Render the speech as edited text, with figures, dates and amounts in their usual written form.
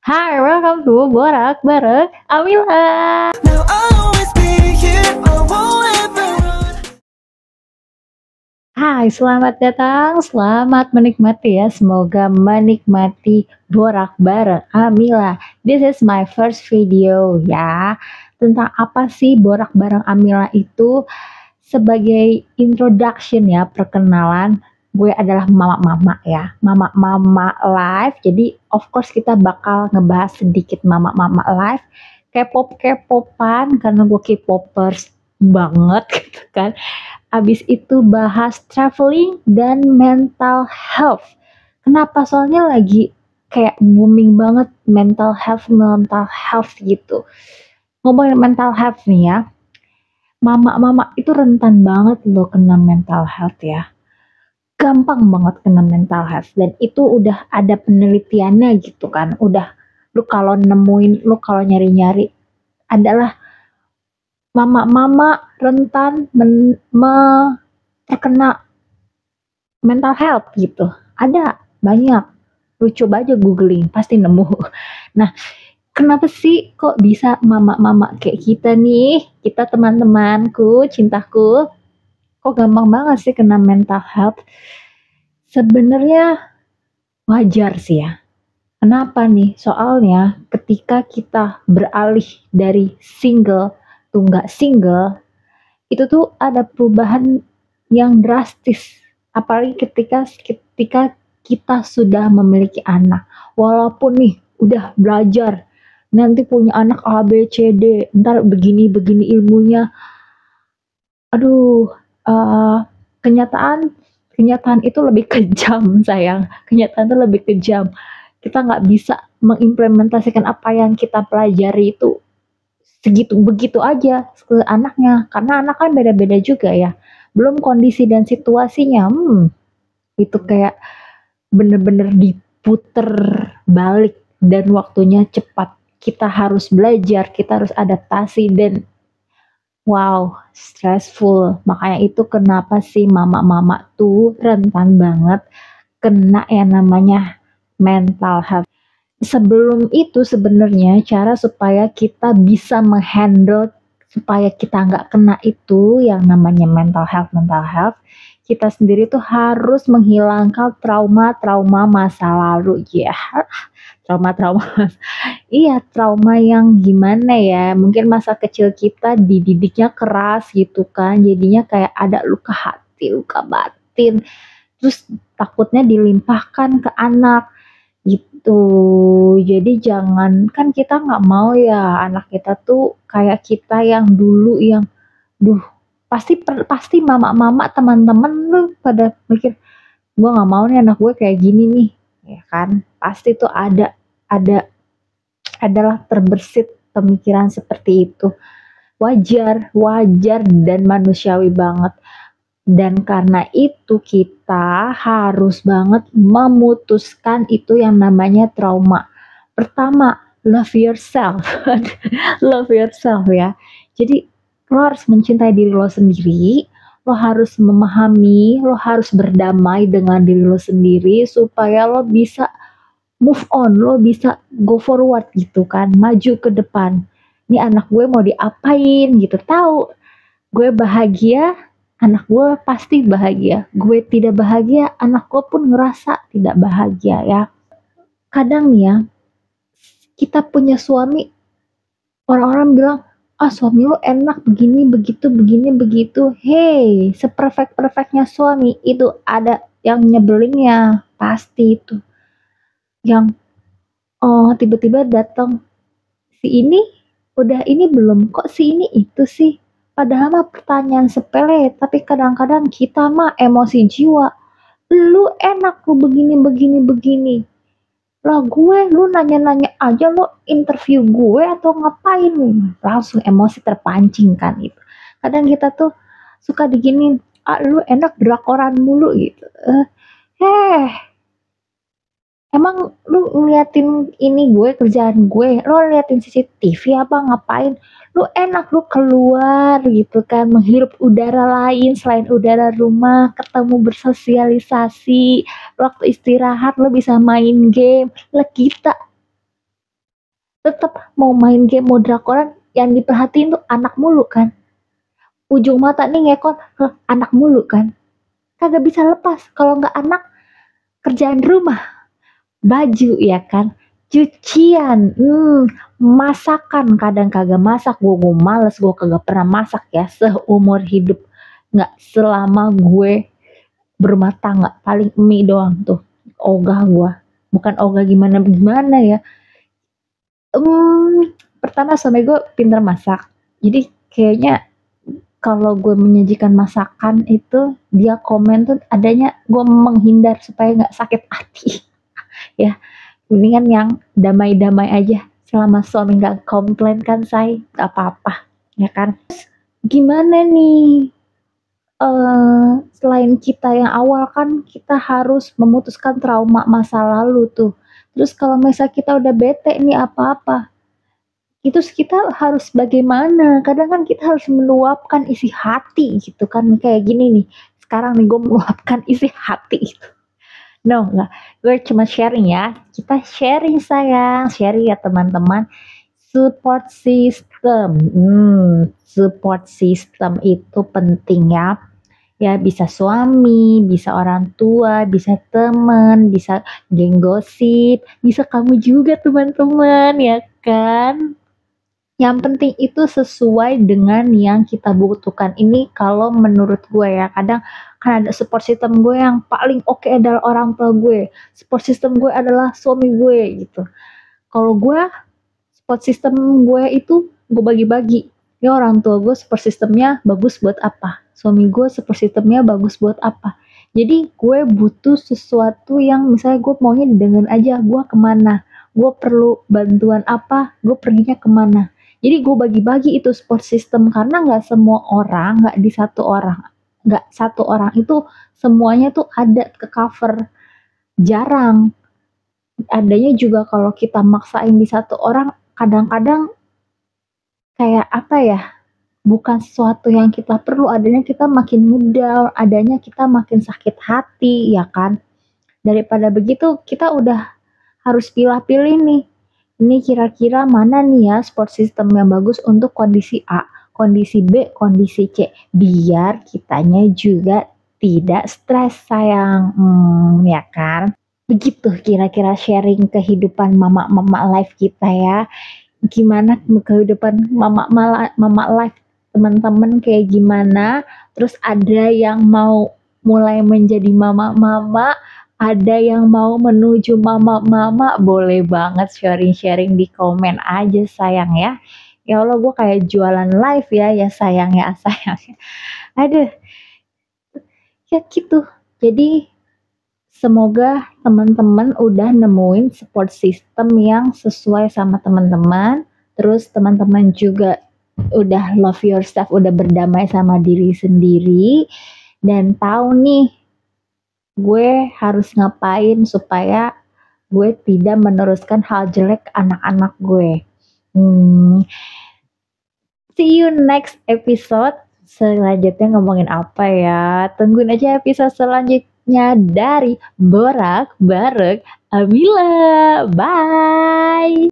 Hai, welcome to Borak bareng Amila. Now I'll always be here, I won't ever run. Hai, selamat datang, selamat menikmati ya. Semoga menikmati Borak bareng Amila. This is my first video ya. Tentang apa sih Borak bareng Amila itu? Sebagai introduction ya, perkenalan, gue adalah mama-mama ya, mama-mama live. Jadi of course kita bakal ngebahas sedikit mama-mama live, K-popan karena gue K-popers banget gitu kan. Abis itu bahas traveling dan mental health. Kenapa? Soalnya lagi kayak booming banget mental health gitu. Ngomongin mental health nih ya, mama-mama itu rentan banget loh kena mental health ya. Gampang banget kena mental health. Dan itu udah ada penelitiannya gitu kan. Udah lu kalau nyari-nyari adalah mama-mama rentan terkena mental health gitu. Ada banyak. Lu coba aja googling pasti nemu. Nah, kenapa sih kok bisa mama-mama kayak kita nih, kita teman-temanku, cintaku, kok gampang banget sih kena mental health? Sebenarnya wajar sih ya. Kenapa nih? Soalnya ketika kita beralih dari single tuh nggak single, itu tuh ada perubahan yang drastis. Apalagi ketika kita sudah memiliki anak. Walaupun nih udah belajar, nanti punya anak A, B, C, D, ntar begini-begini ilmunya. Aduh, kenyataan itu lebih kejam sayang. Kenyataan itu lebih kejam. Kita nggak bisa mengimplementasikan apa yang kita pelajari itu begitu aja ke anaknya. Karena anak kan beda-beda juga ya. Belum kondisi dan situasinya. Itu kayak bener-bener diputer balik dan waktunya cepat. Kita harus belajar, kita harus adaptasi dan wow, stressful. Makanya itu kenapa sih mama-mama tuh rentan banget kena yang namanya mental health. Sebelum itu sebenarnya cara supaya kita bisa menghandle supaya kita nggak kena itu yang namanya mental health, kita sendiri tuh harus menghilangkan trauma-trauma masa lalu ya. Trauma-trauma iya, trauma yang gimana ya, mungkin masa kecil kita dididiknya keras gitu kan, jadinya kayak ada luka hati, luka batin, terus takutnya dilimpahkan ke anak gitu. Jadi jangan, kan kita nggak mau ya anak kita tuh kayak kita yang dulu yang duh, pasti mama-mama teman-teman lu pada mikir gue nggak mau nih anak gue kayak gini nih, ya kan, pasti tuh adalah terbersit pemikiran seperti itu. Wajar dan manusiawi banget. Dan karena itu kita harus banget memutuskan itu yang namanya trauma. Pertama, love yourself. Love yourself ya. Jadi lo harus mencintai diri lo sendiri, lo harus memahami, lo harus berdamai dengan diri lo sendiri supaya lo bisa move on, lo bisa go forward gitu kan, maju ke depan. Ini anak gue mau diapain gitu, tahu gue bahagia, anak gue pasti bahagia. Gue tidak bahagia, anak gue pun ngerasa tidak bahagia ya. Kadang nih ya, kita punya suami, orang-orang bilang, suami lu enak begini begitu. Hey, seperfect-perfectnya suami itu ada yang nyebelinnya, pasti itu. Yang tiba-tiba datang, si ini udah ini belum, kok si ini itu sih. Padahal mah pertanyaan sepele, tapi kadang-kadang kita mah emosi jiwa. Lu enak lu begini. Lah gue, lu nanya-nanya aja, lu interview gue atau ngapain? Langsung emosi terpancing kan itu. Kadang kita tuh suka diginin, lu enak drakoran mulu gitu. Emang lu ngeliatin ini gue, kerjaan gue, lu ngeliatin CCTV apa ngapain? Lu enak lu keluar gitu kan, menghirup udara lain selain udara rumah, ketemu bersosialisasi, waktu istirahat lu bisa main game. Lah kita tetap mau main game, mau drakoran, yang diperhatiin tuh anak mulu kan. Ujung mata nih ngekor ke anak mulu kan. Kagak bisa lepas kalau nggak anak, kerjaan rumah, baju ya kan, cucian, masakan kadang kagak masak, gue males, gue kagak pernah masak ya seumur hidup, nggak selama gue berumah tangga, paling mie doang tuh, ogah gue, bukan ogah gimana gimana ya. Pertama suami gue pinter masak, jadi kayaknya kalau gue menyajikan masakan itu dia komen tuh adanya gue menghindar supaya nggak sakit hati ya, mendingan yang damai-damai aja selama suami nggak komplain kan, saya nggak apa-apa ya kan. Terus gimana nih, selain kita yang awal kan kita harus memutuskan trauma masa lalu tuh. Terus kalau misalnya kita udah bete nih apa-apa, itu kita harus bagaimana? Kadang kan kita harus meluapkan isi hati gitu kan, kayak gini nih. Sekarang nih gue meluapkan isi hati gitu. No, enggak. Gue cuma sharing ya. Kita sharing sayang, sharing ya teman-teman. Support system. Support system itu penting ya. Ya bisa suami, bisa orang tua, bisa teman, bisa geng gosip, bisa kamu juga teman-teman ya kan. Yang penting itu sesuai dengan yang kita butuhkan. Ini kalau menurut gue ya, kadang kan ada support system gue yang paling oke adalah orang tua gue, support system gue adalah suami gue gitu. Kalau gue, support system gue itu gue bagi-bagi. Ya orang tua gue support systemnya bagus buat apa, suami gue support systemnya bagus buat apa. Jadi gue butuh sesuatu yang misalnya gue maunya dengan aja, gue kemana, gue perlu bantuan apa, gue perginya kemana. Jadi gue bagi-bagi itu support system, karena nggak semua orang, nggak satu orang itu semuanya tuh ada ke cover, jarang. Adanya juga kalau kita maksain di satu orang, kadang-kadang kayak apa ya, bukan sesuatu yang kita perlu, adanya kita makin ngedown, adanya kita makin sakit hati ya kan. Daripada begitu kita udah harus pilih-pilih nih, ini kira-kira mana nih ya support system yang bagus untuk kondisi A, kondisi B, kondisi C, biar kitanya juga tidak stres sayang, ya kan. Begitu kira-kira sharing kehidupan mama-mama life kita ya. Gimana kehidupan mama life teman-teman kayak gimana? Terus ada yang mau mulai menjadi mama-mama, ada yang mau menuju mama-mama, boleh banget sharing-sharing di komen aja sayang ya. Ya Allah, gue kayak jualan live ya sayang ya sayang. Aduh, ya gitu. Jadi semoga teman-teman udah nemuin support system yang sesuai sama teman-teman. Terus teman-teman juga udah love yourself, udah berdamai sama diri sendiri. Dan tahu nih, gue harus ngapain supaya gue tidak meneruskan hal jelek ke anak-anak gue. See you next episode. Selanjutnya ngomongin apa ya? Tungguin aja episode selanjutnya dari Borak Bareng Amila. Bye!